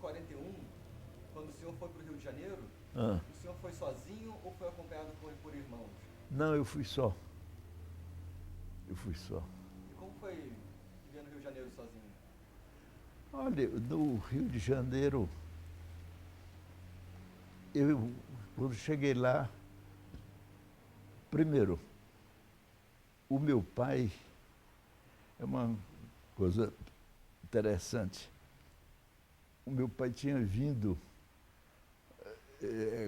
1941, quando o senhor foi para o Rio de Janeiro, Ah, o senhor foi sozinho ou foi acompanhado por irmãos? não, eu fui só. Eu fui só. E como foi viver no Rio de Janeiro sozinho? Olha, no Rio de Janeiro, quando cheguei lá, primeiro, o meu pai é uma coisa interessante. O meu pai tinha vindo,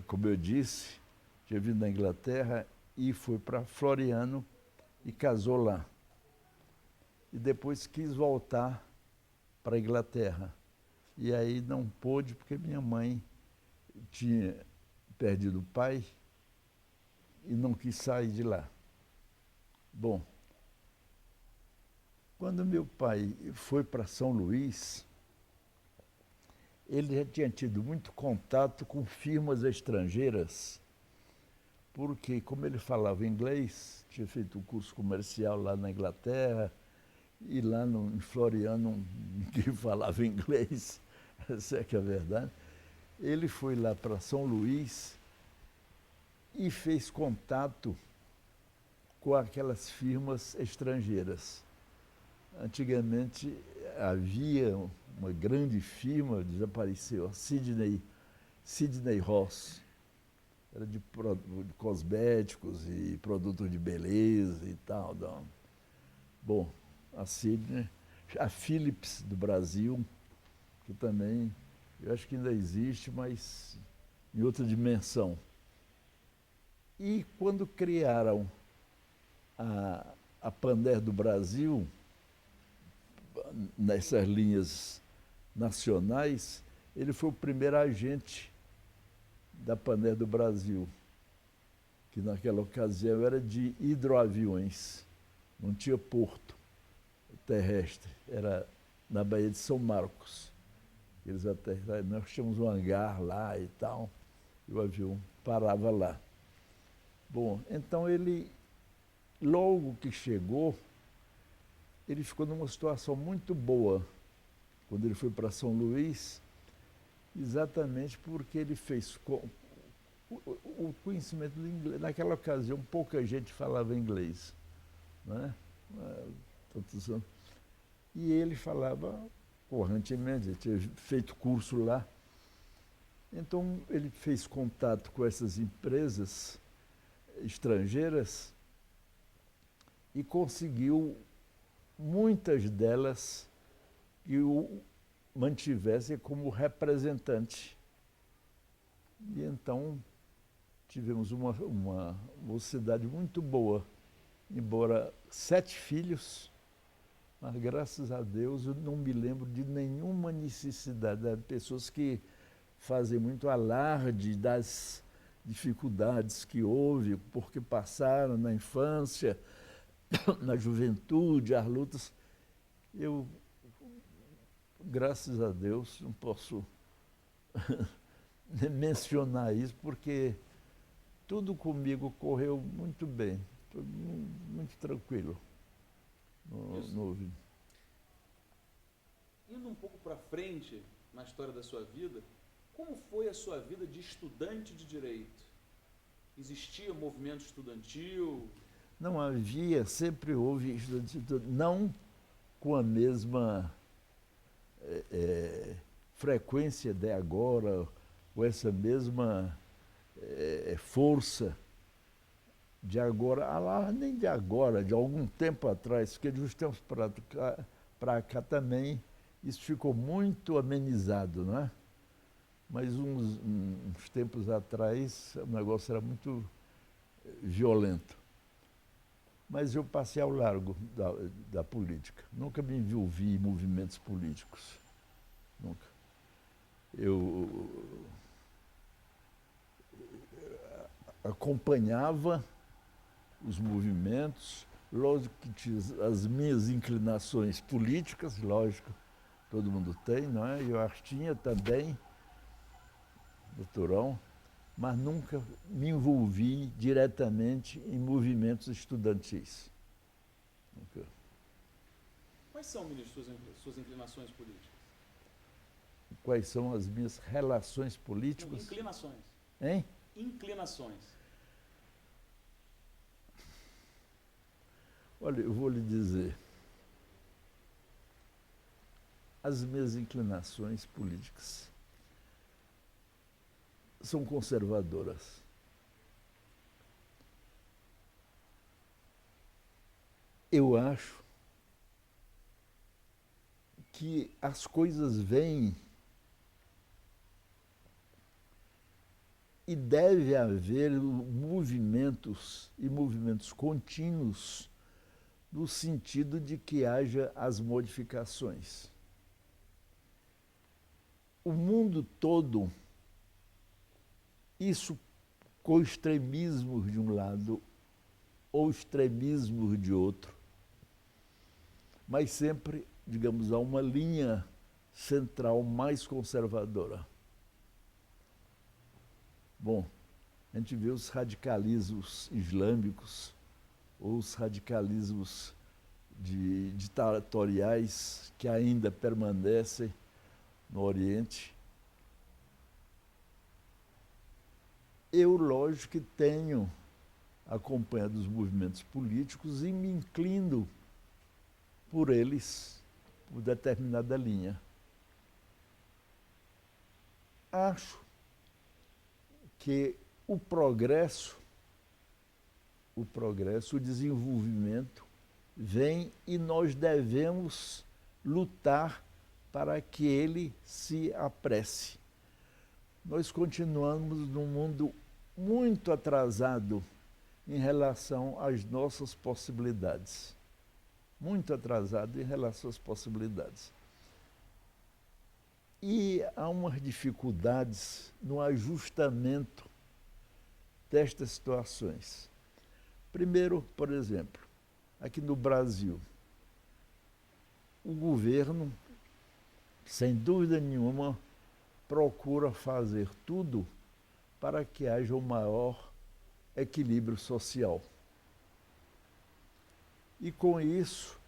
como eu disse, tinha vindo da Inglaterra e foi para Floriano e casou lá. E depois quis voltar para a Inglaterra. E aí não pôde porque minha mãe tinha perdido o pai e não quis sair de lá. Bom, quando meu pai foi para São Luís, ele já tinha tido muito contato com firmas estrangeiras, porque como ele falava inglês, tinha feito um curso comercial lá na Inglaterra, e lá em Floriano ninguém falava inglês, essa é que é a verdade. Ele foi lá para São Luís e fez contato com aquelas firmas estrangeiras. Antigamente havia uma grande firma, desapareceu, a Sidney Ross, era de cosméticos e produtos de beleza e tal. Não. Bom, a Sidney, a Philips do Brasil, que também, eu acho que ainda existe, mas em outra dimensão. E quando criaram a Panair do Brasil, nessas linhas nacionais, ele foi o primeiro agente da Panair do Brasil, que naquela ocasião era de hidroaviões, não tinha porto terrestre, era na Baía de São Marcos. Nós tínhamos um hangar lá e tal, e o avião parava lá. Bom, então ele, logo que chegou, ele ficou numa situação muito boa quando ele foi para São Luís, exatamente porque ele fez o conhecimento do inglês. Naquela ocasião, pouca gente falava inglês, né? E ele falava correntemente, ele tinha feito curso lá. Então, ele fez contato com essas empresas estrangeiras e conseguiu muitas delas que o mantivessem como representante. E então tivemos uma mocidade muito boa, embora 7 filhos, mas graças a Deus eu não me lembro de nenhuma necessidade. Há pessoas que fazem muito alarde das dificuldades que houve, porque passaram na infância, na juventude, as lutas. Eu, graças a Deus, não posso mencionar isso, porque tudo comigo correu muito bem, tudo muito tranquilo. Indo um pouco para frente na história da sua vida, como foi a sua vida de estudante de direito? Existia movimento estudantil? Não havia, sempre houve, não com a mesma frequência de agora, com essa mesma força de agora, nem de agora, de algum tempo atrás, porque de uns tempos para cá também isso ficou muito amenizado, não é? Mas uns tempos atrás o negócio era muito violento. Mas eu passei ao largo da política. Nunca me envolvi em movimentos políticos. Nunca. Eu acompanhava os movimentos, lógico que tinha as minhas inclinações políticas, lógico, todo mundo tem, não é? Eu as tinha também, doutorão, mas nunca me envolvi diretamente em movimentos estudantis. Quais são, ministro, suas inclinações políticas? quais são as minhas relações políticas. Inclinações. Hein? Inclinações. Olha, eu vou lhe dizer. As minhas inclinações políticas são conservadoras. Eu acho que as coisas vêm e deve haver movimentos e movimentos contínuos no sentido de que haja as modificações. O mundo todo, isso com extremismos de um lado ou extremismos de outro, mas sempre, digamos, há uma linha central mais conservadora. Bom, a gente vê os radicalismos islâmicos ou os radicalismos ditatoriais que ainda permanecem no Oriente. Eu, lógico, que tenho acompanhado os movimentos políticos e me inclino por eles, por determinada linha. Acho que o progresso, o desenvolvimento vem e nós devemos lutar para que ele se apresse. Nós continuamos num mundo muito atrasado em relação às nossas possibilidades. Muito atrasado em relação às possibilidades. E há umas dificuldades no ajustamento destas situações. Primeiro, por exemplo, aqui no Brasil, o governo, sem dúvida nenhuma, procura fazer tudo para que haja um maior equilíbrio social. E com isso,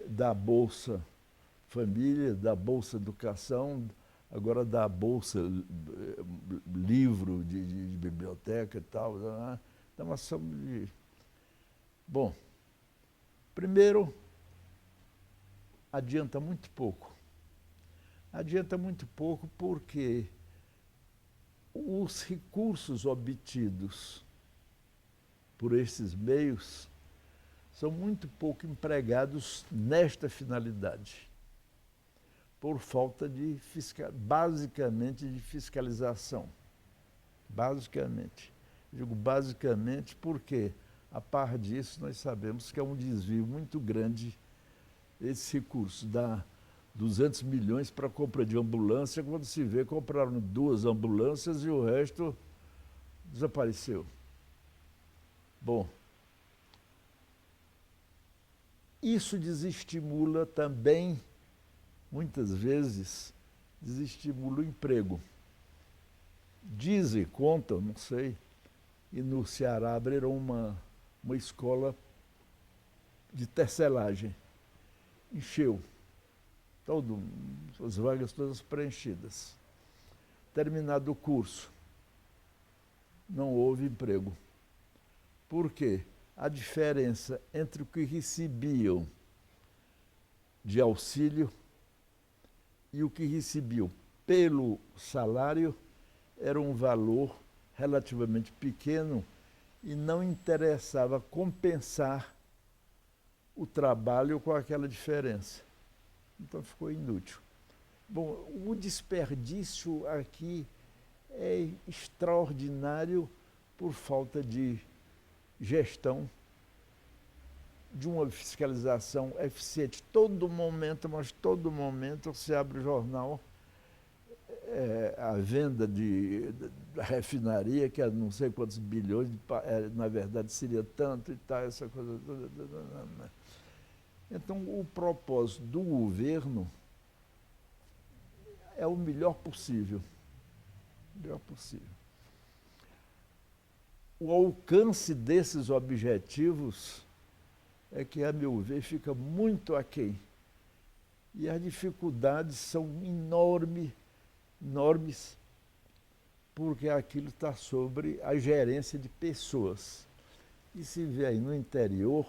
da Bolsa Família, da Bolsa Educação, agora da Bolsa Livro de biblioteca e tal, dá uma ação de... Bom, primeiro, adianta muito pouco. Adianta muito pouco porque os recursos obtidos por esses meios são muito pouco empregados nesta finalidade, por falta de basicamente de fiscalização. Basicamente. Digo basicamente porque, a par disso, nós sabemos que é um desvio muito grande esse recurso. Dá 200 milhões para a compra de ambulância, quando se vê, compraram 2 ambulâncias e o resto desapareceu. Bom, isso desestimula também, muitas vezes, desestimula o emprego. Dizem, contam, não sei, e no Ceará abriram uma escola de tecelagem. Encheu. As vagas todas preenchidas. Terminado o curso, não houve emprego. Por quê? A diferença entre o que recebiam de auxílio e o que recebiam pelo salário era um valor relativamente pequeno e não interessava compensar o trabalho com aquela diferença. Então ficou inútil. Bom, o desperdício aqui é extraordinário por falta de gestão, de uma fiscalização eficiente. Todo momento, mas todo momento, você abre o jornal, a venda da refinaria, que é não sei quantos bilhões, na verdade seria tanto e tal, essa coisa toda. Então, o propósito do governo é o melhor possível. Melhor possível. O alcance desses objetivos é que, a meu ver, fica muito aquém. E as dificuldades são enormes, porque aquilo está sobre a gerência de pessoas. E se vê aí no interior,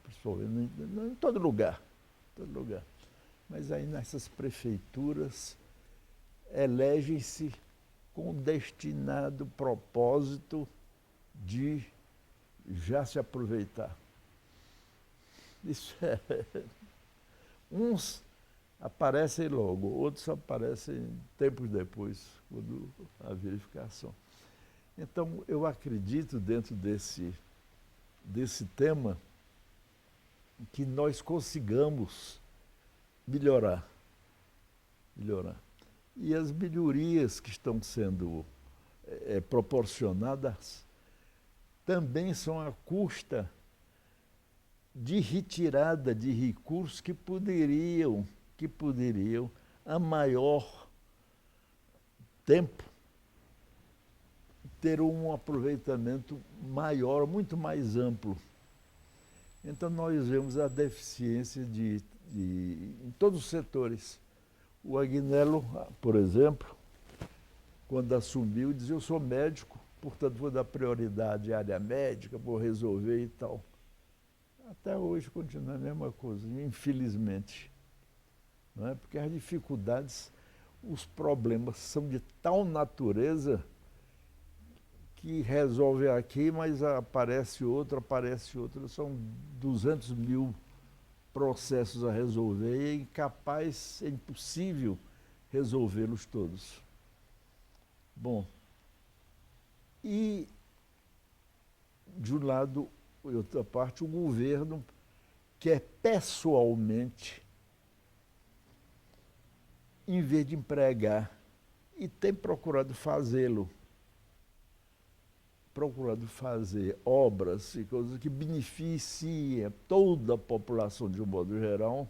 principalmente em todo lugar, mas aí nessas prefeituras elegem-se com o destinado propósito de já se aproveitar. Isso é. Uns aparecem logo, outros aparecem tempos depois, quando a verificação. Então, eu acredito, dentro desse tema, que nós consigamos melhorar. E as melhorias que estão sendo proporcionadas também são à custa de retirada de recursos que poderiam, a maior tempo, ter um aproveitamento maior, muito mais amplo. Então, nós vemos a deficiência em todos os setores. O Agnello, por exemplo, quando assumiu, dizia: eu sou médico, portanto vou dar prioridade à área médica, vou resolver e tal. Até hoje continua a mesma coisa, infelizmente. Não é? Porque as dificuldades, os problemas são de tal natureza que resolve aqui, mas aparece outro. São 200 mil processos a resolver e é incapaz, é impossível resolvê-los todos. Bom, e de um lado e outra parte, o governo quer pessoalmente, em vez de empregar, e tem procurado fazê-lo, fazer obras e coisas que beneficiem toda a população de um modo geral,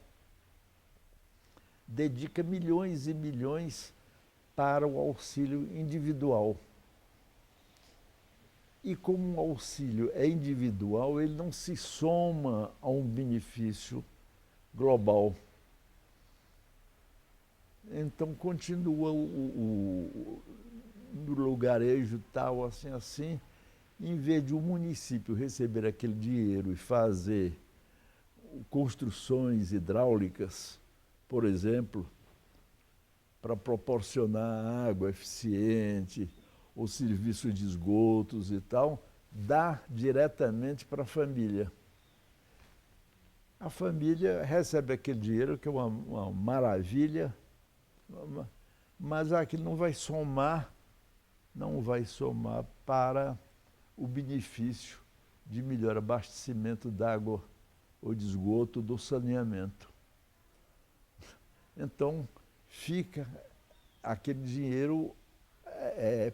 dedica milhões e milhões para o auxílio individual. E como o auxílio é individual, ele não se soma a um benefício global. Então continua no lugarejo tal, assim, em vez de o município receber aquele dinheiro e fazer construções hidráulicas, por exemplo, para proporcionar água eficiente, ou serviços de esgotos e tal, dá diretamente para a família. A família recebe aquele dinheiro, que é uma maravilha, mas aquilo não vai somar para o benefício de melhor abastecimento d'água ou de esgoto, do saneamento. Então, fica aquele dinheiro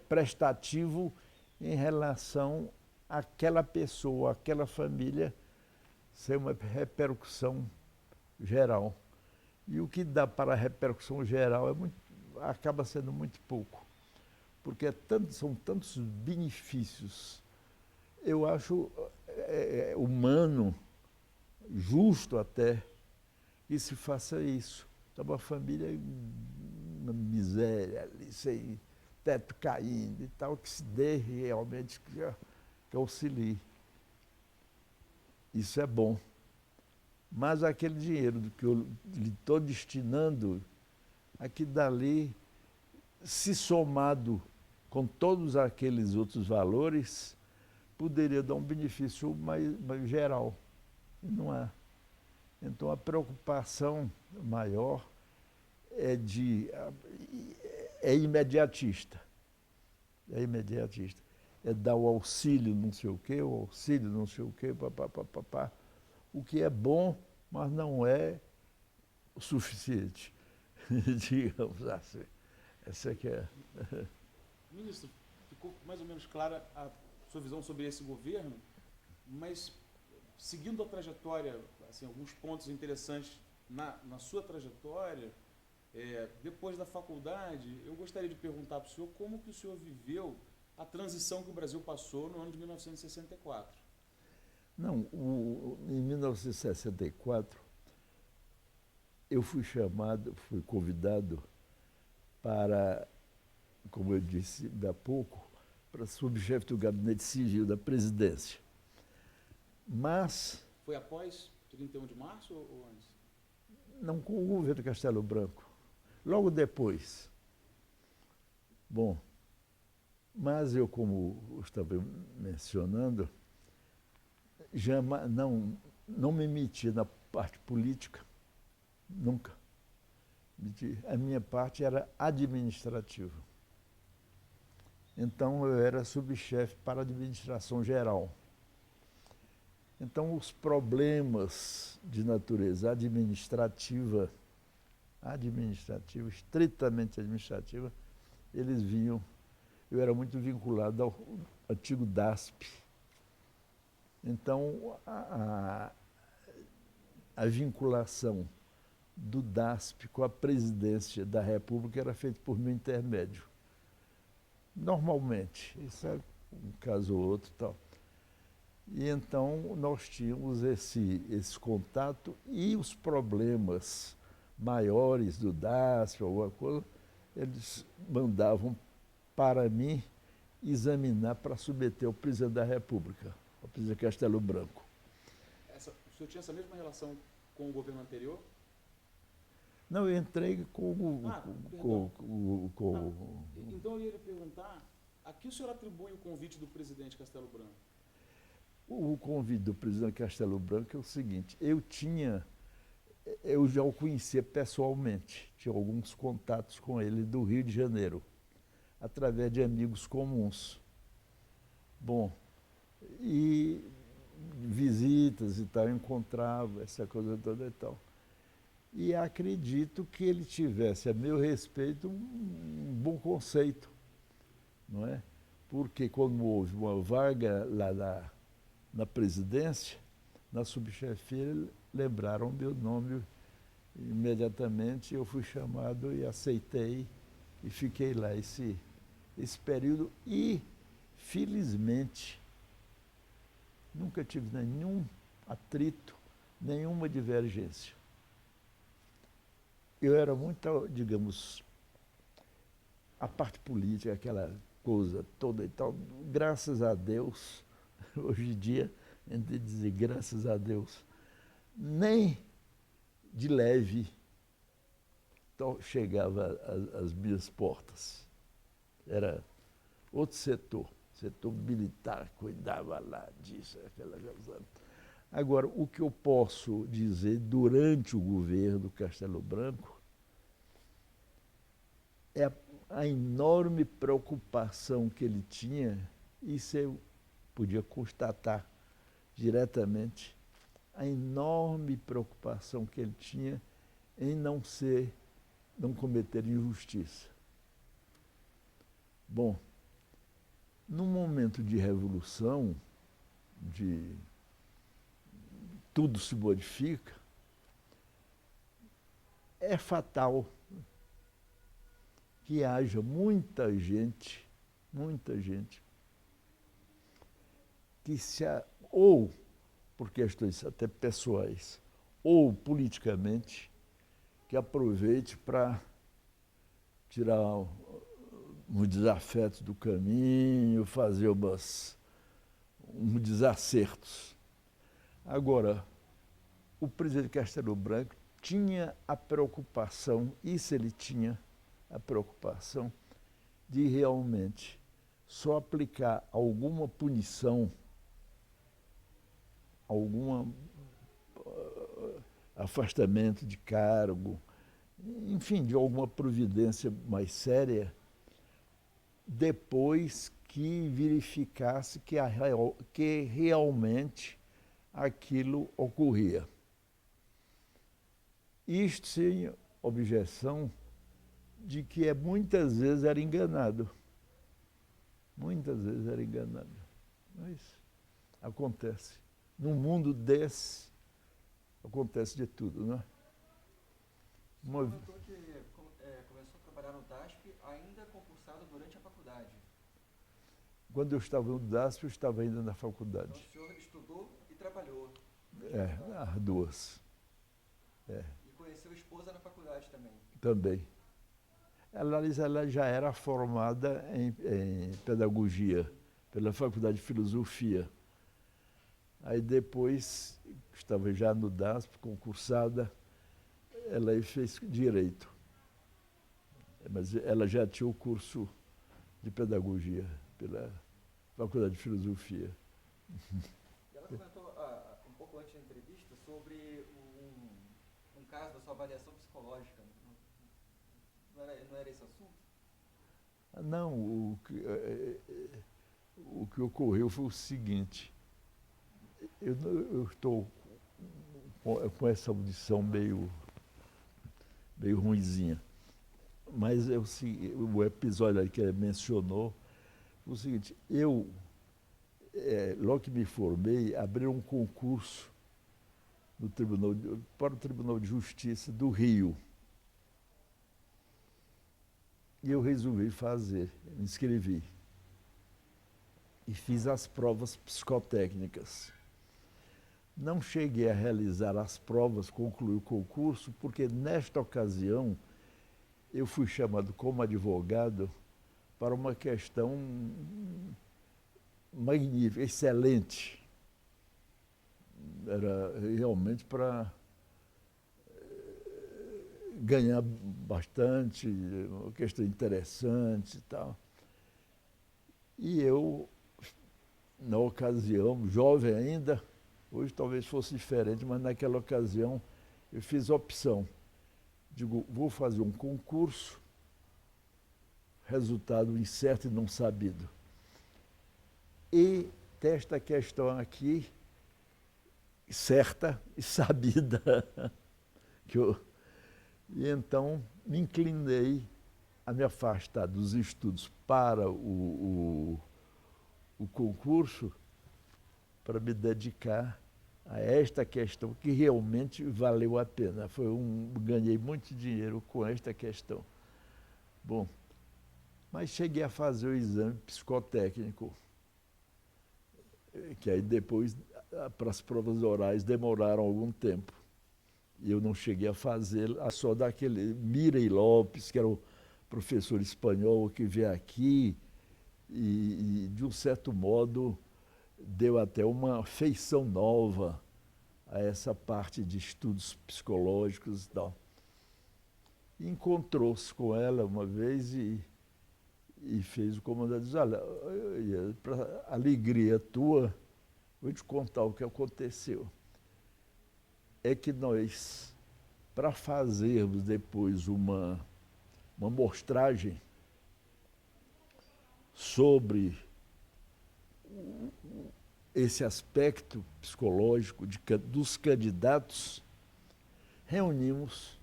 prestativo em relação àquela pessoa, àquela família, sem uma repercussão geral. E o que dá para a repercussão geral acaba sendo muito pouco, porque são tantos benefícios. Eu acho humano, justo até, que se faça isso. Então, uma família, uma miséria ali, sem teto caindo e tal, que se dê realmente, que auxilie. Isso é bom. Mas aquele dinheiro que eu lhe estou destinando, aqui dali, se somado com todos aqueles outros valores, poderia dar um benefício mais geral. E não é. Então, a preocupação maior é imediatista. É dar o auxílio não sei o quê, papapá. O que é bom, mas não é o suficiente, digamos assim. Essa é que é. Ministro, ficou mais ou menos clara a sua visão sobre esse governo, mas seguindo a trajetória, assim, alguns pontos interessantes na sua trajetória, depois da faculdade, eu gostaria de perguntar para o senhor como que o senhor viveu a transição que o Brasil passou no ano de 1964. Não, em 1964, eu fui convidado para, como eu disse há pouco, para subchefe do gabinete civil da presidência. Mas Foi após 31 de março ou antes? não com o governo Castelo Branco. Logo depois. Bom, mas eu, como eu estava mencionando, não me meti na parte política, nunca. A minha parte era administrativa. Então, eu era subchefe para a administração geral. Então, os problemas de natureza administrativa, estritamente administrativa, eles vinham. Eu era muito vinculado ao antigo DASP. Então, a vinculação do DASP com a presidência da República era feita por meu intermédio. Normalmente, isso é um caso ou outro e tal. E então nós tínhamos esse contato e os problemas maiores do DASP, alguma coisa, eles mandavam para mim examinar para submeter ao presidente da República, ao presidente Castelo Branco. O senhor tinha essa mesma relação com o governo anterior? Não, eu entrei Então eu ia lhe perguntar, a que o senhor atribui o convite do presidente Castelo Branco? O convite do presidente Castelo Branco é o seguinte, eu já o conhecia pessoalmente, tinha alguns contatos com ele do Rio de Janeiro, através de amigos comuns. Bom, e visitas e tal, eu encontrava essa coisa toda e tal. E acredito que ele tivesse, a meu respeito, um bom conceito, não é? Porque quando houve uma vaga lá na presidência, na subchefia, lembraram meu nome imediatamente, eu fui chamado e aceitei e fiquei lá esse período e, felizmente, nunca tive nenhum atrito, nenhuma divergência. Eu era muito, digamos, a parte política, aquela coisa toda e tal, graças a Deus, hoje em dia, a gente dizer graças a Deus, nem de leve chegava às minhas portas. Era outro setor militar, cuidava lá disso, aquela coisa. Agora, o que eu posso dizer durante o governo Castelo Branco é a enorme preocupação que ele tinha, isso eu podia constatar diretamente, a enorme preocupação que ele tinha em não cometer injustiça. Bom, num momento de revolução, tudo se modifica, é fatal que haja muita gente que ou por questões até pessoais, ou politicamente, que aproveite para tirar um desafeto do caminho, fazer uns desacertos. Agora, o presidente Castelo Branco tinha a preocupação, isso ele tinha a preocupação, de realmente só aplicar alguma punição, algum afastamento de cargo, enfim, de alguma providência mais séria, depois que verificasse que realmente aquilo ocorria. Isto sem objeção de que muitas vezes era enganado. Muitas vezes era enganado. Mas acontece. Num mundo desse, acontece de tudo, não é? Você comentou que começou a trabalhar no DASP ainda concursado durante a faculdade. Quando eu estava no DASP, eu estava ainda na faculdade. Então, o senhor estudou e trabalhou. As duas. E conheceu conheceu a esposa na faculdade também. Também. Ela já era formada em pedagogia pela Faculdade de Filosofia. Aí depois, estava já no DASP, concursada, ela aí fez Direito. Mas ela já tinha o curso de Pedagogia pela Faculdade de Filosofia. E ela comentou um pouco antes da entrevista sobre um caso da sua avaliação psicológica. Não era esse assunto? Não, o que ocorreu foi o seguinte. Eu estou com essa audição meio ruinzinha. Mas o episódio aí que ele mencionou foi o seguinte, logo que me formei, abri um concurso para o Tribunal de Justiça do Rio. E eu resolvi fazer, me inscrevi. E fiz as provas psicotécnicas. Não cheguei a realizar as provas, concluí o concurso, porque nesta ocasião eu fui chamado como advogado para uma questão magnífica, excelente. Era realmente para ganhar bastante, uma questão interessante e tal. E eu, na ocasião, jovem ainda, hoje talvez fosse diferente, mas naquela ocasião eu fiz a opção. Digo, vou fazer um concurso, resultado incerto e não sabido. E desta questão aqui, certa e sabida. E então me inclinei a me afastar dos estudos para o concurso para me dedicar a esta questão que realmente valeu a pena. Ganhei muito dinheiro com esta questão. Bom, mas cheguei a fazer o exame psicotécnico, que aí depois, para as provas orais, demoraram algum tempo. E eu não cheguei a fazer, só daquele Mirei Lopes, que era o professor espanhol que veio aqui, e de um certo modo deu até uma feição nova a essa parte de estudos psicológicos e tal. Encontrou-se com ela uma vez e fez o comandante, diz, olha, para alegria tua, vou te contar o que aconteceu. É que nós, para fazermos depois uma mostragem sobre esse aspecto psicológico dos candidatos, reunimos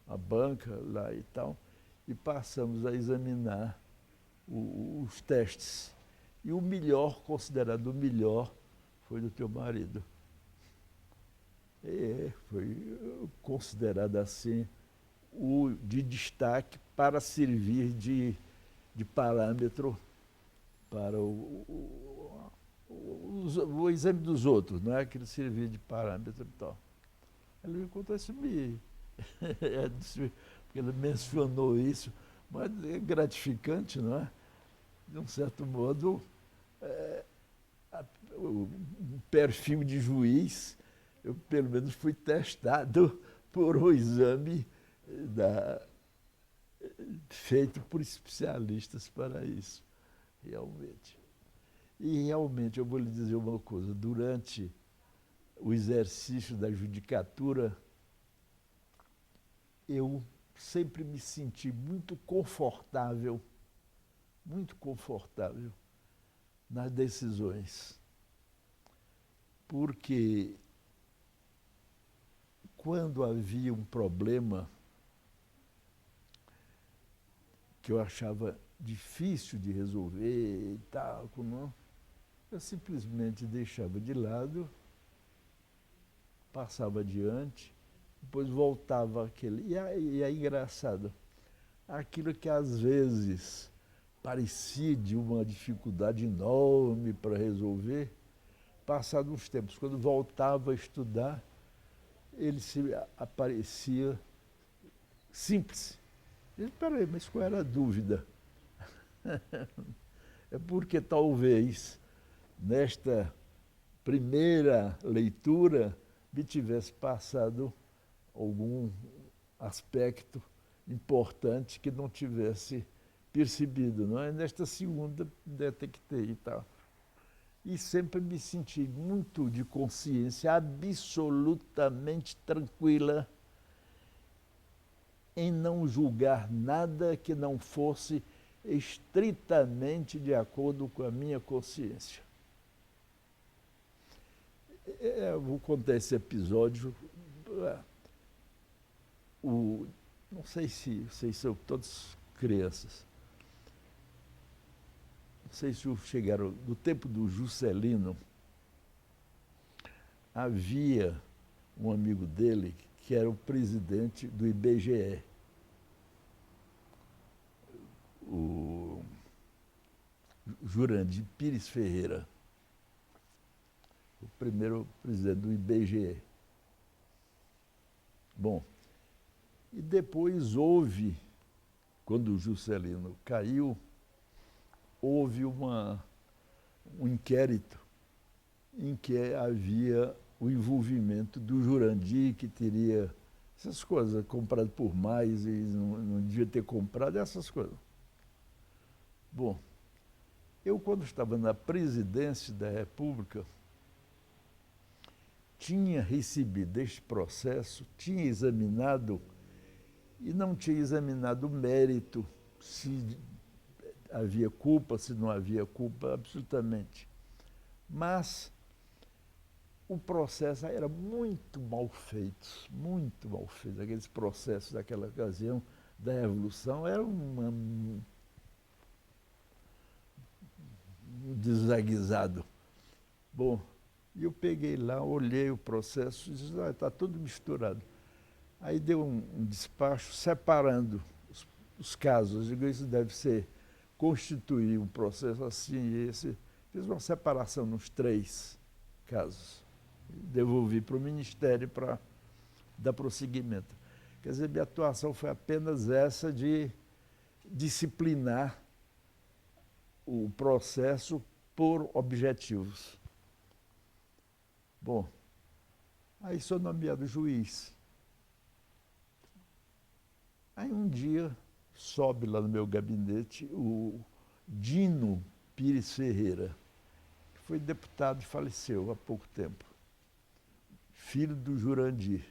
a banca lá e tal, e passamos a examinar os testes. E o melhor, considerado o melhor, foi do teu marido. Foi considerado assim o de destaque para servir de parâmetro para o exame dos outros, não é que ele servia de parâmetro e tal. Ele me contou isso, porque ele mencionou isso, mas é gratificante, não é? De um certo modo, o perfil de juiz, eu pelo menos fui testado por um exame feito por especialistas para isso, realmente. E realmente, eu vou lhe dizer uma coisa, durante o exercício da judicatura, eu sempre me senti muito confortável nas decisões. Porque quando havia um problema que eu achava difícil de resolver e tal, eu simplesmente deixava de lado, passava adiante, depois voltava aquele. E é engraçado, aquilo que às vezes parecia de uma dificuldade enorme para resolver, passados uns tempos, quando voltava a estudar, ele aparecia simples. Eu disse, peraí, mas qual era a dúvida? É porque talvez nesta primeira leitura me tivesse passado algum aspecto importante que não tivesse percebido, não é? Nesta segunda detectei e tal. E sempre me senti muito de consciência absolutamente tranquila em não julgar nada que não fosse estritamente de acordo com a minha consciência. Eu vou contar esse episódio. Não sei se vocês são todos crianças. Não sei se chegaram. No tempo do Juscelino, havia um amigo dele que era o presidente do IBGE. O Jurandir Pires Ferreira, o primeiro presidente do IBGE. Bom, e depois houve, quando o Juscelino caiu, houve um inquérito em que havia o envolvimento do Jurandir, que teria essas coisas, comprado por mais e não devia ter comprado, essas coisas. Bom, eu quando estava na presidência da República, tinha recebido este processo, tinha examinado e não tinha examinado o mérito, se havia culpa, se não havia culpa, absolutamente. Mas o processo era muito mal feito, muito mal feito. Aqueles processos daquela ocasião da Revolução eram um desaguisado. Bom, eu peguei lá, olhei o processo e disse, está tudo misturado. Aí deu um despacho separando os casos. Eu digo, isso deve ser constituir um processo assim e esse. Fiz uma separação nos 3 casos. Devolvi para o Ministério para dar prosseguimento. Quer dizer, minha atuação foi apenas essa de disciplinar o processo por objetivos. Bom, aí sou nomeado juiz. Aí um dia sobe lá no meu gabinete o Dino Pires Ferreira, que foi deputado e faleceu há pouco tempo, filho do Jurandir.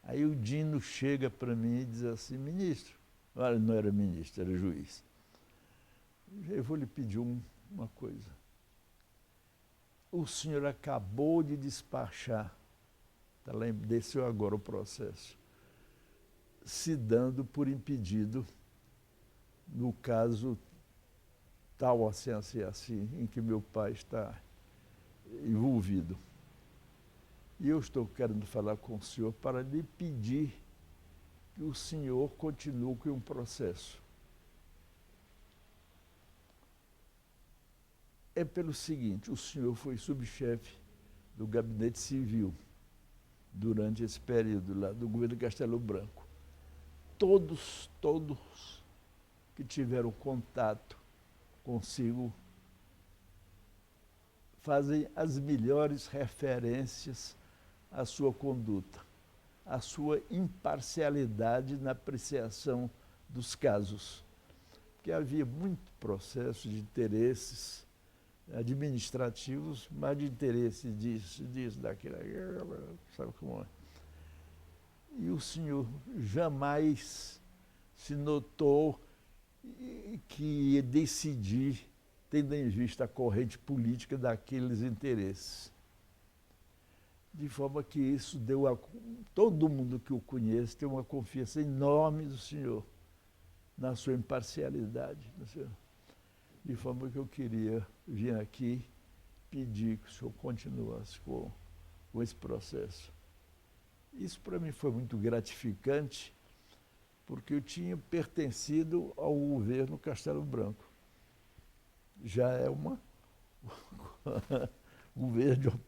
Aí o Dino chega para mim e diz assim, ministro, olha, não era ministro, era juiz. Eu vou lhe pedir uma coisa. O senhor acabou de despachar, tá lá, desceu agora o processo, se dando por impedido no caso tal, assim, assim, assim, em que meu pai está envolvido. E eu estou querendo falar com o senhor para lhe pedir que o senhor continue com um processo. É pelo seguinte, o senhor foi subchefe do Gabinete Civil durante esse período lá do governo Castelo Branco. Todos que tiveram contato consigo fazem as melhores referências à sua conduta, à sua imparcialidade na apreciação dos casos. Porque havia muito processo de interesses administrativos, mas de interesse disso, daquilo, sabe como é? E o senhor jamais se notou que ia decidir tendo em vista a corrente política daqueles interesses. De forma que isso deu a todo mundo que o conhece tem uma confiança enorme do senhor, na sua imparcialidade. De forma que eu queria vir aqui pedir que o senhor continuasse com esse processo. Isso para mim foi muito gratificante, porque eu tinha pertencido ao governo Castelo Branco. Já é um governo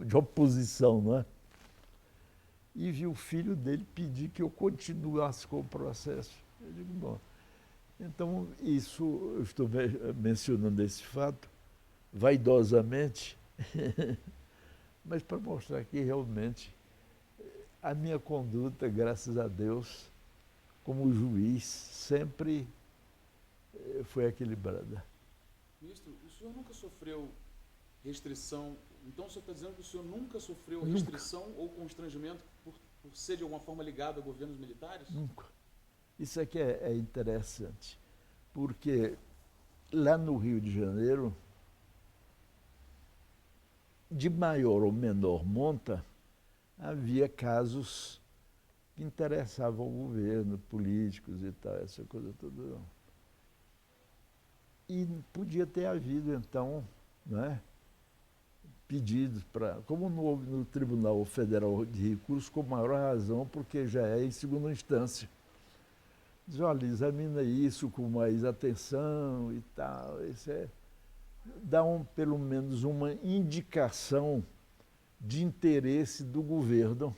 de oposição, não é? e vi o filho dele pedir que eu continuasse com o processo. Eu digo, bom, então isso, eu estou mencionando esse fato vaidosamente, mas para mostrar que realmente a minha conduta, graças a Deus, como juiz, sempre foi equilibrada. Ministro, o senhor nunca sofreu restrição? Então o senhor está dizendo que o senhor nunca sofreu Nunca. restrição ou constrangimento por ser de alguma forma ligado a governos militares? Nunca. Isso aqui é interessante, porque lá no Rio de Janeiro, de maior ou menor monta, havia casos que interessavam o governo, políticos e tal, essa coisa toda. E podia ter havido, então, né, pedidos para, como não houve no Tribunal Federal de Recursos, com maior razão, porque já é em segunda instância. Diz, olha, examina isso com mais atenção e tal. Isso dá pelo menos uma indicação de interesse do governo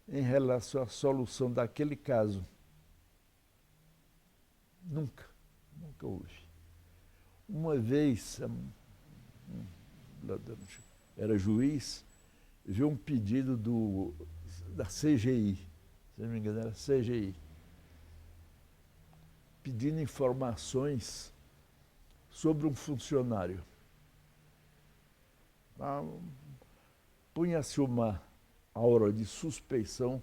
em relação à solução daquele caso. Nunca houve. Uma vez, era juiz, viu um pedido da CGI, se não me engano era CGI, pedindo informações sobre um funcionário. Punha-se uma aura de suspeição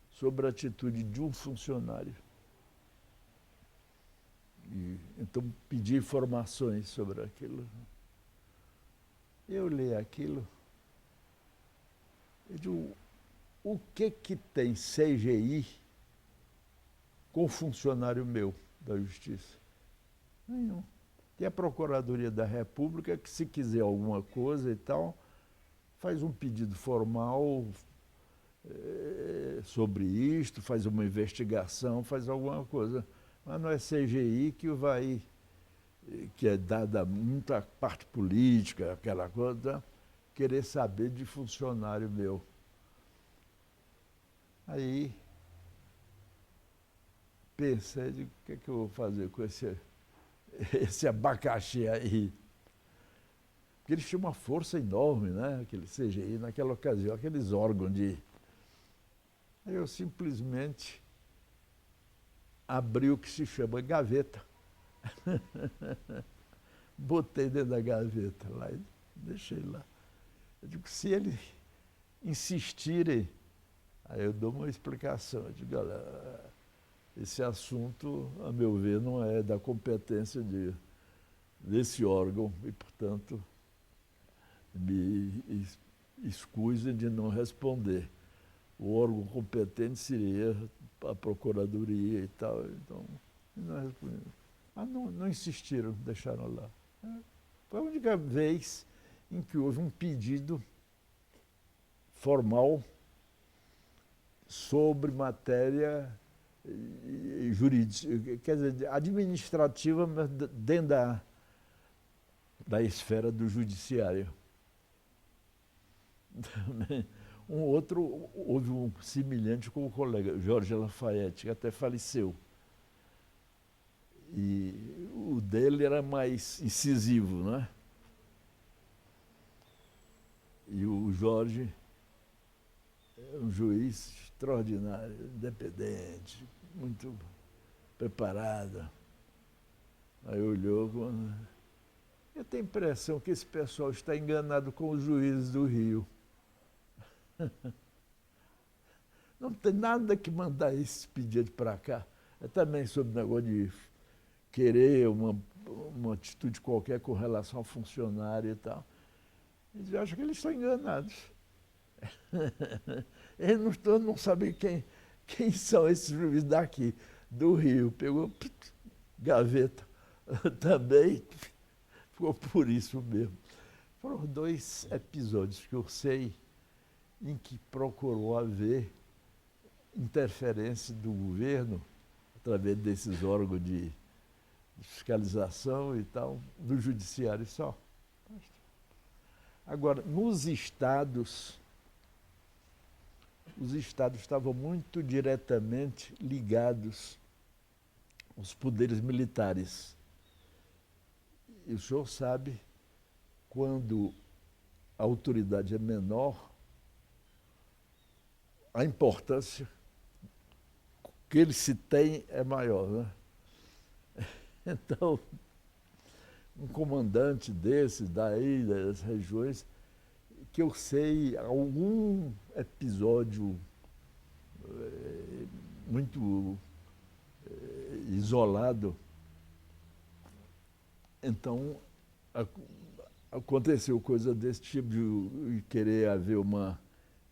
sobre a atitude de um funcionário. Então pedi informações sobre aquilo. Eu li aquilo. Eu digo, o que tem CGI com funcionário meu da Justiça? Nenhum. Tem a Procuradoria da República que, se quiser alguma coisa e tal, faz um pedido formal sobre isto, faz uma investigação, faz alguma coisa. Mas não é CGI que é dada muita parte política, aquela coisa, querer saber de funcionário meu. Aí pensei, o que eu vou fazer com esse abacaxi aí? Porque eles tinham uma força enorme, né? Aquele CGI, naquela ocasião, aqueles órgãos de... Aí eu simplesmente abri o que se chama gaveta. Botei dentro da gaveta lá e deixei lá. Eu digo, se eles insistirem, aí eu dou uma explicação. Eu digo, olha, esse assunto, a meu ver, não é da competência desse órgão e, portanto, me escusem de não responder. O órgão competente seria a Procuradoria e tal. Então, não responderam. Mas não insistiram, deixaram lá. Foi a única vez em que houve um pedido formal sobre matéria jurídica, quer dizer, administrativa, mas dentro da esfera do judiciário. Houve um semelhante com o colega Jorge Lafayette, que até faleceu. E o dele era mais incisivo, né? E o Jorge é um juiz extraordinário, independente, muito preparado. Aí olhou, eu tenho a impressão que esse pessoal está enganado com os juízes do Rio. Não tem nada que mandar esse pedido para cá. É também sobre o negócio de querer uma atitude qualquer com relação ao funcionário e tal. Eu acho que eles estão enganados. Eles não sabem quem são esses juízes daqui, do Rio. Pegou gaveta também, ficou por isso mesmo. Foram 2 episódios que eu sei em que procurou haver interferência do governo, através desses órgãos de fiscalização e tal, do judiciário só. Agora, nos estados, os estados estavam muito diretamente ligados aos poderes militares. E o senhor sabe, quando a autoridade é menor, a importância que ele se tem é maior, né? Então, um comandante desses, daí, das regiões, que eu sei algum episódio muito isolado, então aconteceu coisa desse tipo de querer haver uma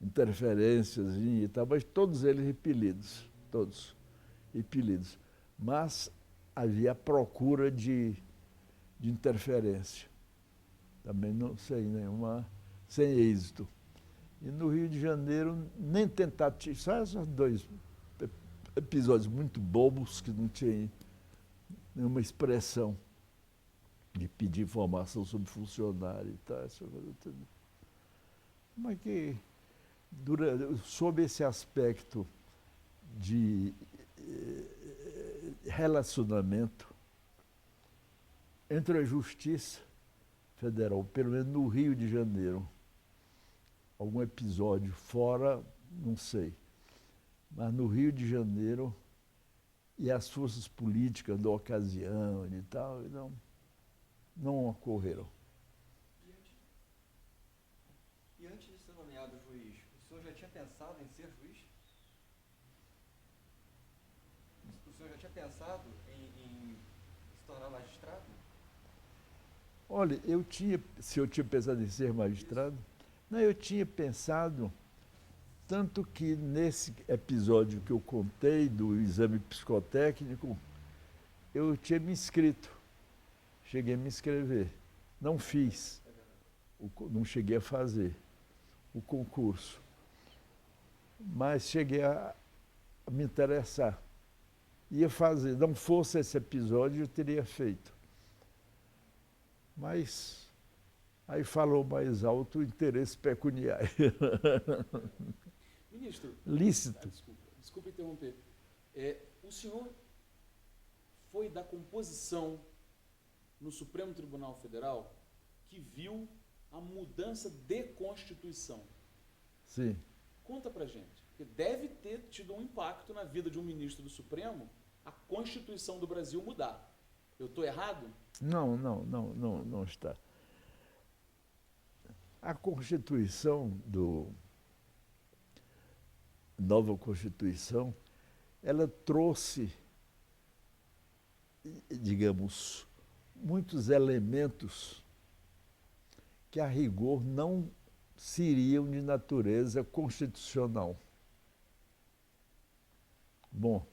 interferência e tal, mas todos eles repelidos, todos repelidos. Mas havia procura de interferência. Também não sei nenhuma, sem êxito. E no Rio de Janeiro, nem tentativa, só esses dois episódios muito bobos que não tinham nenhuma expressão de pedir informação sobre funcionário e tal, essa coisa toda. Mas que, sob esse aspecto de relacionamento entre a Justiça Federal, pelo menos no Rio de Janeiro, algum episódio fora, não sei, mas no Rio de Janeiro e as forças políticas da ocasião e tal, não ocorreram. E antes de ser nomeado juiz, o senhor já tinha pensado em ser juiz? O senhor já tinha pensado em se tornar magistrado? Olha, se eu tinha pensado em ser magistrado, não, eu tinha pensado, tanto que nesse episódio que eu contei do exame psicotécnico, eu tinha me inscrito, cheguei a me inscrever, não fiz, não cheguei a fazer o concurso, mas cheguei a me interessar, ia fazer, não fosse esse episódio eu teria feito. Mas aí falou mais alto o interesse pecuniário. Ministro, lícito. Desculpa interromper. O senhor foi da composição no Supremo Tribunal Federal que viu a mudança de Constituição. Sim. Conta pra gente, porque deve ter tido um impacto na vida de um ministro do Supremo a Constituição do Brasil mudar. Eu estou errado? Não está. A Constituição nova Constituição, ela trouxe, digamos, muitos elementos que a rigor não seriam de natureza constitucional. Bom,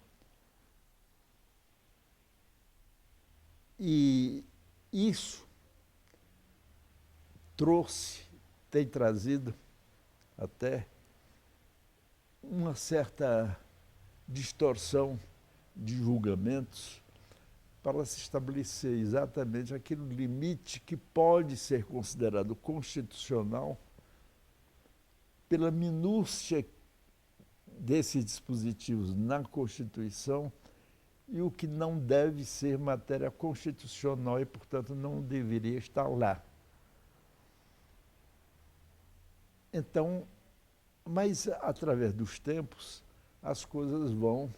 e isso tem trazido até uma certa distorção de julgamentos para se estabelecer exatamente aquele limite que pode ser considerado constitucional pela minúcia desses dispositivos na Constituição e o que não deve ser matéria constitucional e, portanto, não deveria estar lá. Então, mas através dos tempos, as coisas vão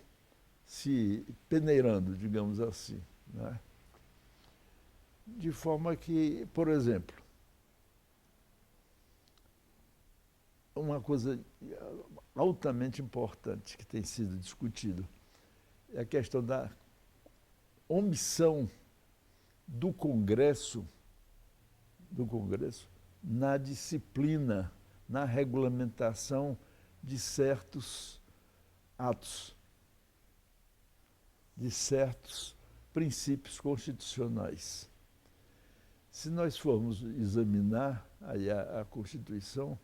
se peneirando, digamos assim, né? De forma que, por exemplo, uma coisa altamente importante que tem sido discutido é a questão da omissão do Congresso na disciplina, na regulamentação de certos atos, de certos princípios constitucionais. Se nós formos examinar aí a Constituição,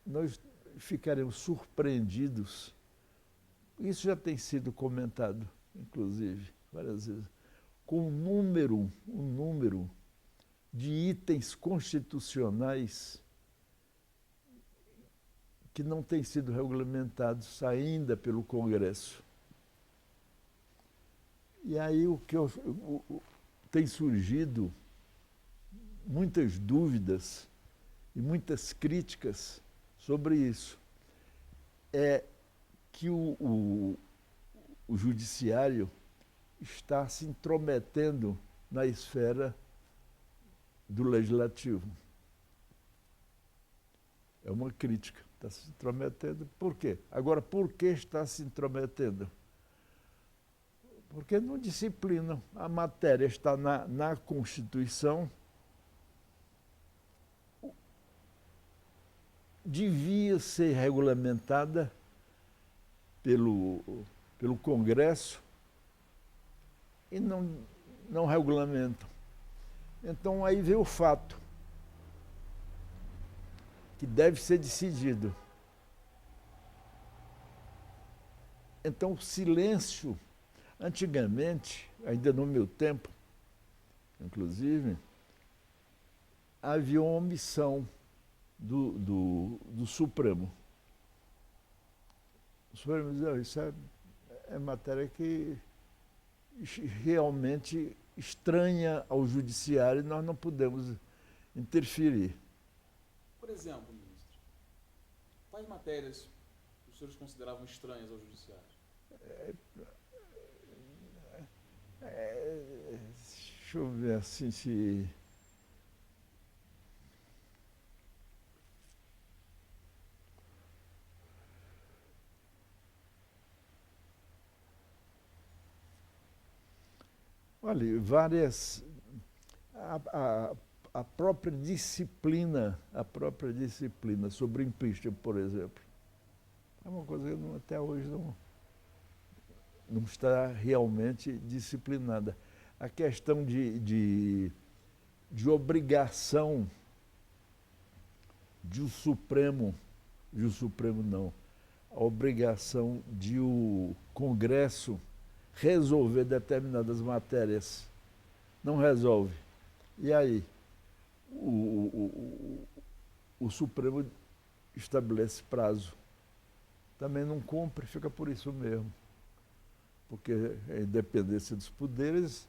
nós ficaremos surpreendidos. Isso já tem sido comentado, inclusive, várias vezes, com um número de itens constitucionais que não têm sido regulamentados ainda pelo Congresso. E aí tem surgido muitas dúvidas e muitas críticas sobre isso. É que o judiciário está se intrometendo na esfera do legislativo. É uma crítica. Está se intrometendo. Por quê? Agora, por que está se intrometendo? Porque não disciplinam. A matéria está na Constituição. Devia ser regulamentada pelo Congresso e não regulamentam. Então, aí vem o fato que deve ser decidido. Então, o silêncio, antigamente, ainda no meu tempo, inclusive, havia uma omissão do Supremo. O Supremo dizia, isso é matéria que realmente estranha ao judiciário e nós não podemos interferir. Por exemplo, ministro, quais matérias os senhores consideravam estranhas ao judiciário? Deixa eu ver assim se... Olha, várias... A própria disciplina sobre impeachment, por exemplo, é uma coisa que até hoje não está realmente disciplinada. A questão de obrigação de o Supremo não, a obrigação de o Congresso resolver determinadas matérias. Não resolve. E aí? O Supremo estabelece prazo. Também não cumpre, fica por isso mesmo. Porque a independência dos poderes,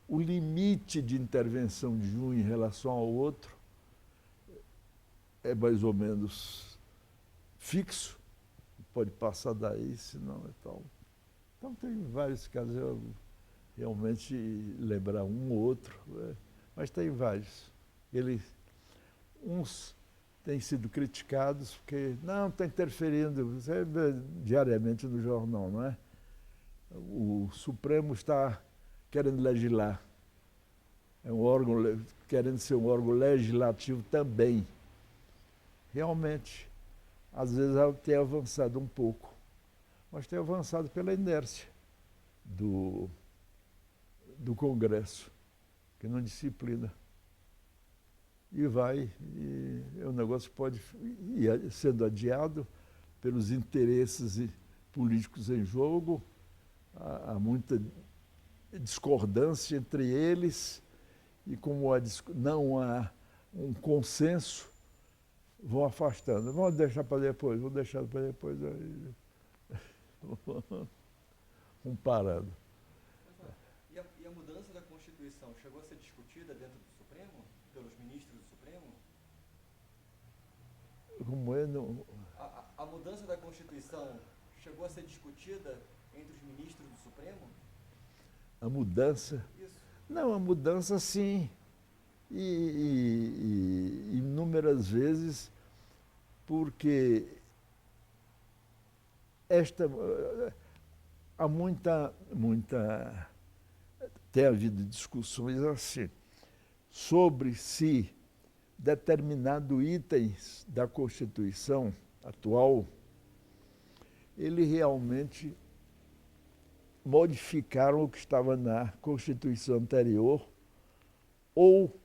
o limite de intervenção de um em relação ao outro é mais ou menos fixo, pode passar daí, senão é tal. Então tem vários casos, eu realmente lembrar um ou outro, mas tem vários. Uns têm sido criticados porque não está interferindo, você vê diariamente no jornal, não é? O Supremo está querendo legislar, é um órgão querendo ser um órgão legislativo também. Realmente, às vezes tem avançado um pouco, mas tem avançado pela inércia do Congresso, que não disciplina. E o negócio pode ir sendo adiado pelos interesses políticos em jogo, há muita discordância entre eles, e como não há um consenso, vão afastando. Vamos deixar para depois, vão parando. E a mudança da Constituição chegou a ser discutida dentro do Supremo, pelos ministros do Supremo? Como é? A mudança da Constituição chegou a ser discutida entre os ministros do Supremo? A mudança? Isso. Não, a mudança sim. E inúmeras vezes, porque tem havido discussões assim, sobre se determinado itens da Constituição atual, ele realmente modificaram o que estava na Constituição anterior, ou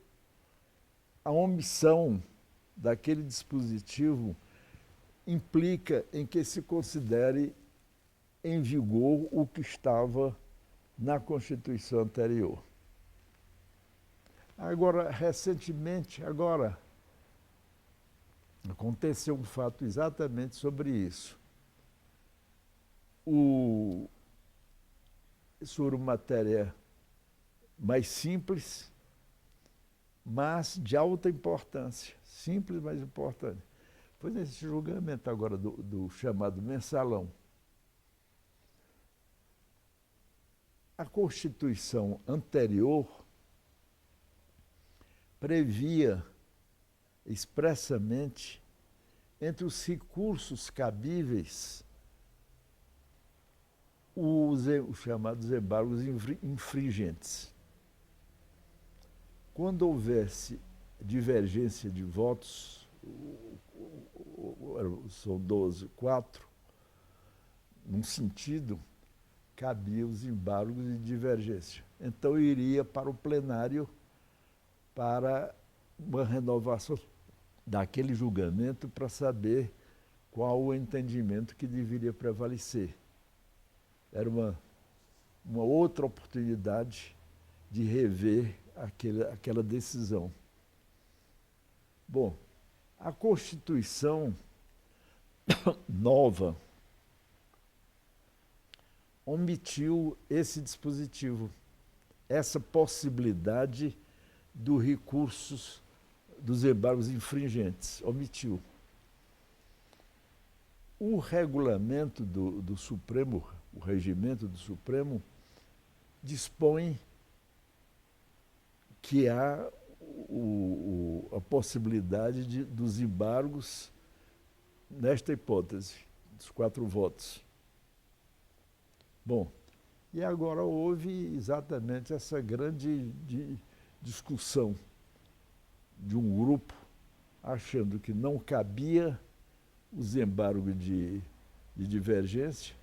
a omissão daquele dispositivo implica em que se considere em vigor o que estava na Constituição anterior. Agora, recentemente, Aconteceu um fato exatamente sobre isso. Sobre uma matéria mais simples, mas de alta importância. Simples, mas importante. Foi nesse julgamento agora do chamado mensalão. A Constituição anterior previa expressamente, entre os recursos cabíveis, os chamados embargos infringentes. Quando houvesse divergência de votos, são 12, 4, num sentido, cabia os embargos de divergência. Então iria para o plenário para uma renovação daquele julgamento para saber qual o entendimento que deveria prevalecer. Era uma outra oportunidade de rever aquela decisão. Bom, a Constituição nova omitiu esse dispositivo, essa possibilidade dos recursos dos embargos infringentes, omitiu. O regulamento do Supremo, o regimento do Supremo, dispõe que há a possibilidade dos embargos nesta hipótese, dos 4 votos. Bom, e agora houve exatamente essa grande discussão de um grupo achando que não cabia os embargos de divergência,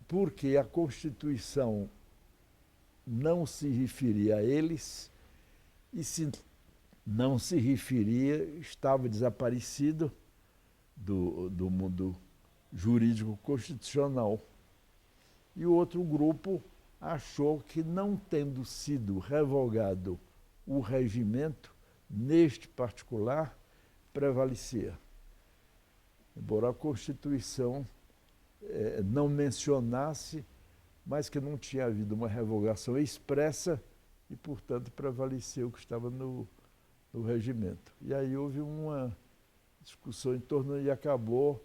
porque a Constituição não se referia a eles e, se não se referia, estava desaparecido do mundo jurídico constitucional. E o outro grupo achou que, não tendo sido revogado o regimento, neste particular, prevalecia. Embora a Constituição não mencionasse, mas que não tinha havido uma revogação expressa e, portanto, prevaleceu o que estava no regimento. E aí houve uma discussão em torno e acabou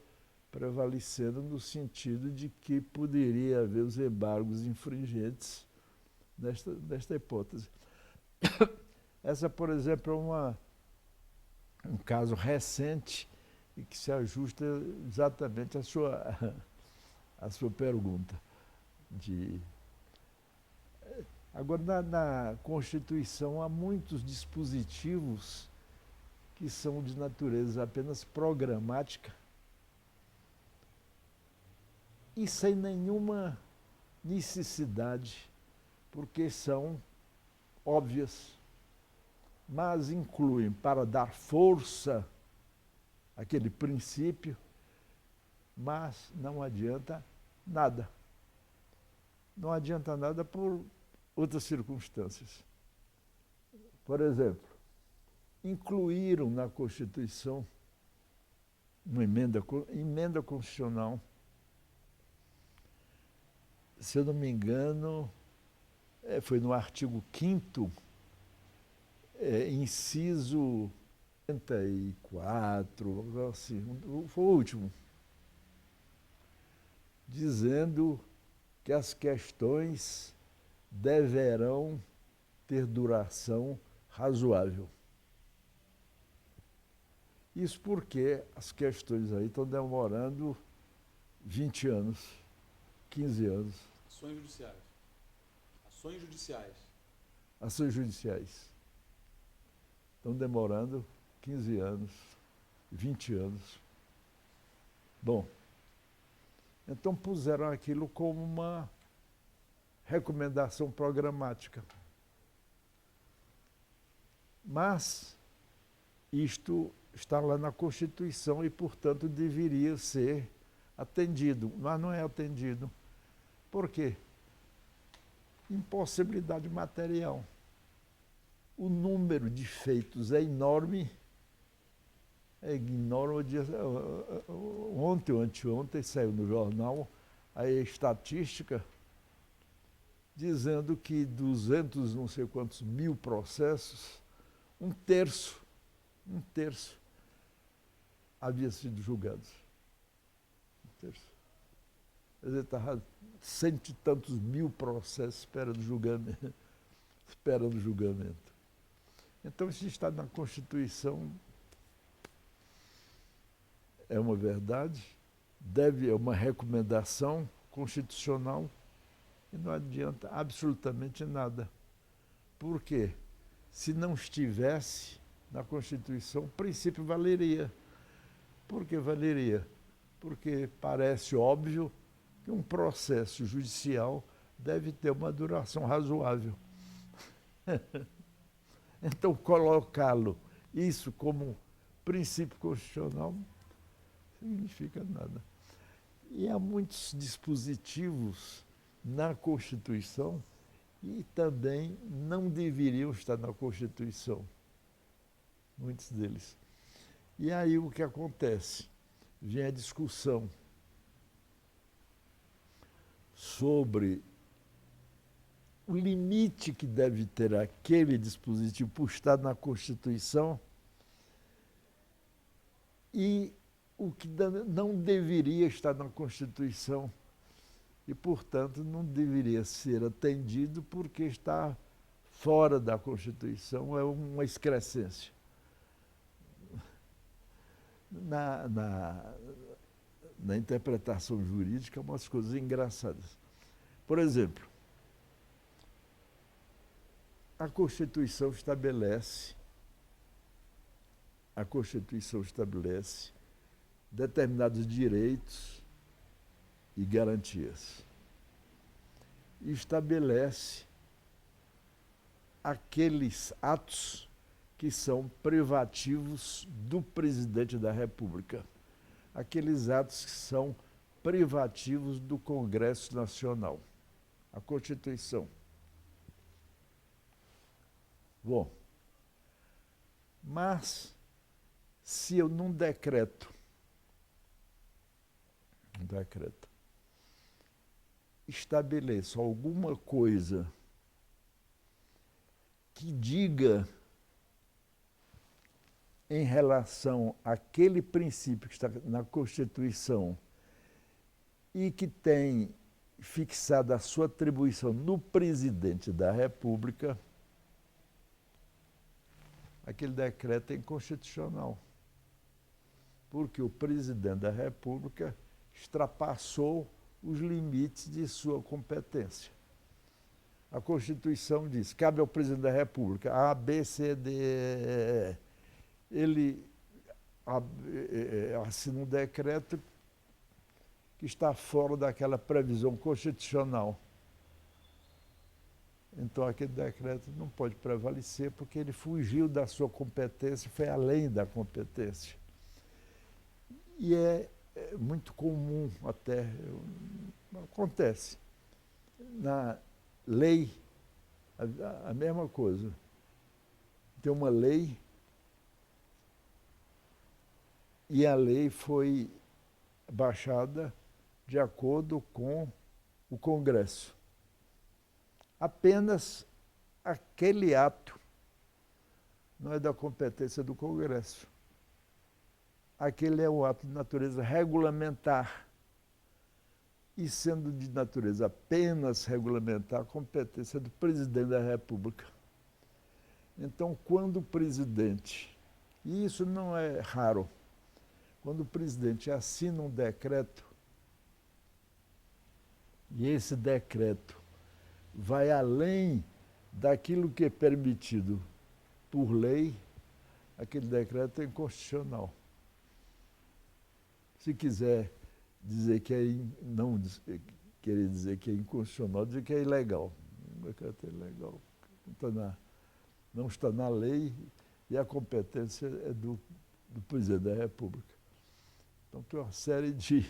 prevalecendo no sentido de que poderia haver os embargos infringentes nesta hipótese. Essa, por exemplo, é um caso recente e que se ajusta exatamente à sua pergunta. Agora, na Constituição, há muitos dispositivos que são de natureza apenas programática e sem nenhuma necessidade, porque são óbvias, mas incluem, para dar força àquele princípio, mas não adianta nada. Não adianta nada por outras circunstâncias. Por exemplo, incluíram na Constituição uma emenda constitucional, se eu não me engano, foi no artigo 5º, inciso 34, assim, foi o último, dizendo que as questões deverão ter duração razoável. Isso porque as questões aí estão demorando 20 anos, 15 anos. Ações judiciais. Ações judiciais. Ações judiciais. Estão demorando 15 anos, 20 anos. Bom, então puseram aquilo como uma recomendação programática. Mas isto está lá na Constituição e, portanto, deveria ser atendido, mas não é atendido. Por quê? Impossibilidade material. O número de feitos é enorme ignoram o dia. Ontem ou anteontem saiu no jornal a estatística dizendo que 200 não sei quantos mil processos, um terço havia sido julgados. Um terço. Quer dizer, estava 100 e tantos mil processos esperando julgamento. Então, isso está na Constituição, é uma verdade, é uma recomendação constitucional e não adianta absolutamente nada. Por quê? Se não estivesse na Constituição, o princípio valeria. Por que valeria? Porque parece óbvio que um processo judicial deve ter uma duração razoável. Então, colocá-lo isso como princípio constitucional não significa nada. E há muitos dispositivos na Constituição e também não deveriam estar na Constituição, muitos deles. E aí o que acontece? Vem a discussão sobre o limite que deve ter aquele dispositivo por estar na Constituição e o que não deveria estar na Constituição e, portanto, não deveria ser atendido porque está fora da Constituição, é uma excrescência. Na interpretação jurídica, umas coisas engraçadas. Por exemplo, a Constituição estabelece determinados direitos e garantias. E estabelece aqueles atos que são privativos do presidente da República. Aqueles atos que são privativos do Congresso Nacional. A Constituição. Bom, mas se eu num decreto estabeleço alguma coisa que diga em relação àquele princípio que está na Constituição e que tem fixada a sua atribuição no presidente da República, aquele decreto é inconstitucional. Porque o presidente da República extrapassou os limites de sua competência. A Constituição diz, cabe ao presidente da República, A, B, C, D, E. Ele assina um decreto que está fora daquela previsão constitucional. Então, aquele decreto não pode prevalecer porque ele fugiu da sua competência, foi além da competência. E é muito comum até, acontece. Na lei, a mesma coisa. Tem uma lei e a lei foi baixada de acordo com o Congresso. Apenas aquele ato não é da competência do Congresso. Aquele é um ato de natureza regulamentar. E sendo de natureza apenas regulamentar, a competência é do presidente da República. Então, quando o presidente, e isso não é raro, quando o presidente assina um decreto, e esse decreto vai além daquilo que é permitido por lei, aquele decreto é inconstitucional. Se quiser dizer que não querer dizer que é inconstitucional, dizer que é ilegal. O decreto é ilegal. Não está na lei e a competência é do presidente da República. Então, tem uma série de